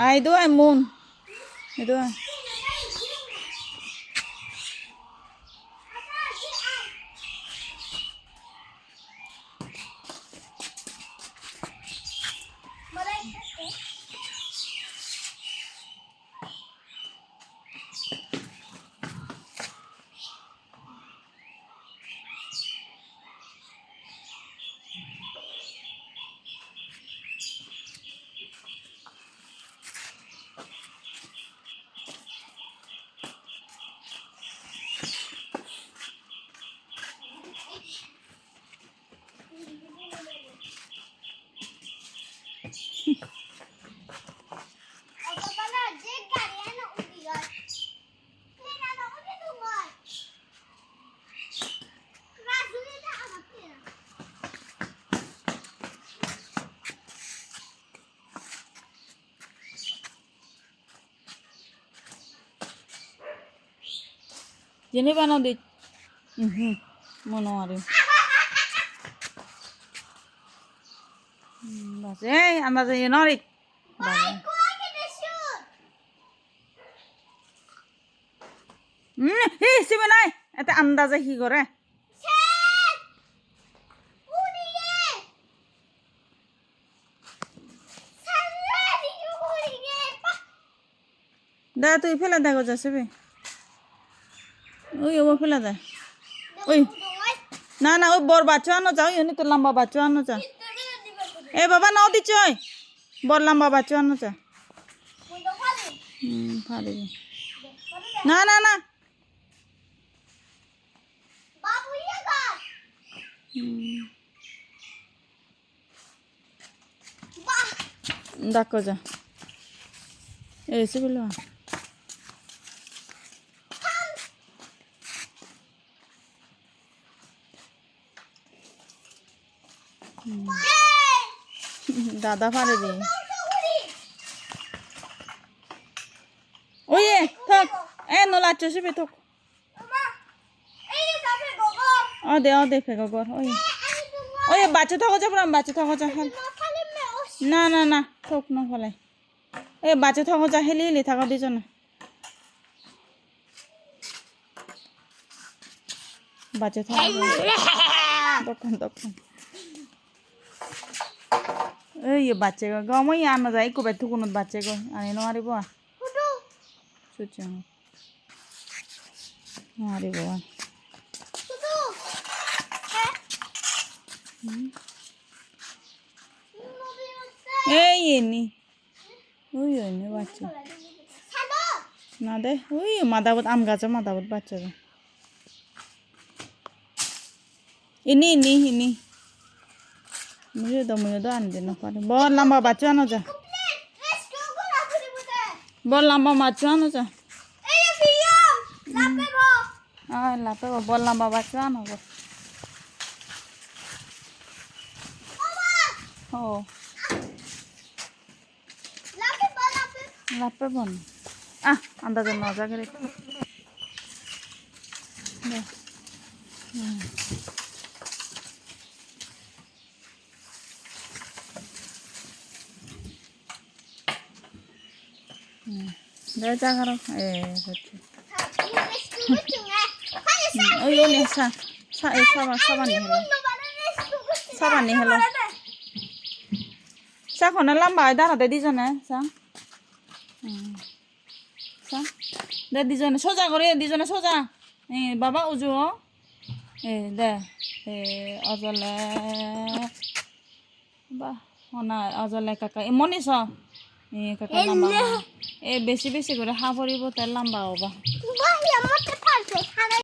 Ai đứa em muôn. Ai đứa. Jadi mana di? Mana ada? Bas, anda jadi norit. Siapa nai? Itu anda jadi gore. Dah tu iphela dah kau jasubi. ওই ও ফেলা যায় ওই না না ওই বড় বাচ্চা আনো যাও ইউনি তো লম্বা বাচ্চা আনো যা এ বাবা নাও দিচ্ছ ওই বড় লম্বা বাচ্চা আনো যা ফাড়ে না না না ডাকো যা এসে বলো দাদা পারে রে ওই থাক নলা চষবে থাক দে ফেগো গর ওই বাচ্চা থাকো যা পুরা বাচ্চা থাকো যা না না না থাক না ফলাই বাচ্চা থাকো যা হেলি হেলি থাকো দুজনে বাচ্চা থাকো তখন তখন এই বাচ্চা গো মই আনা যাই কবে তো কোনো বাচ্চা গো আনি নোৱাৰিব সুচা নোৱাৰিব এই এনি ওই এনি বাচ্চা না দে ওই মাদাবত আম গাছে মাদাবত বাচ্চা গো ini मुझे तो आने देना पारे बहुत लंबा बच्चा आना जा बहुत लंबा बच्चा आना जा लापे बहुत लंबा बच्चा आना गो हो लापे बन अंदाज न जा करे দে যা করো হচ্ছে ওই নে সাবানি হলো চাখনে লম্বা দাঁড়াতে দিজনে দে দিজনে সোজা করে দিজনে সোজা বাবা উজু দে অজলে বা না অজলে কাকা মনিস কাকা লম্বা বেশি বেশি করে হা পড়ব তাই লম্বা হবা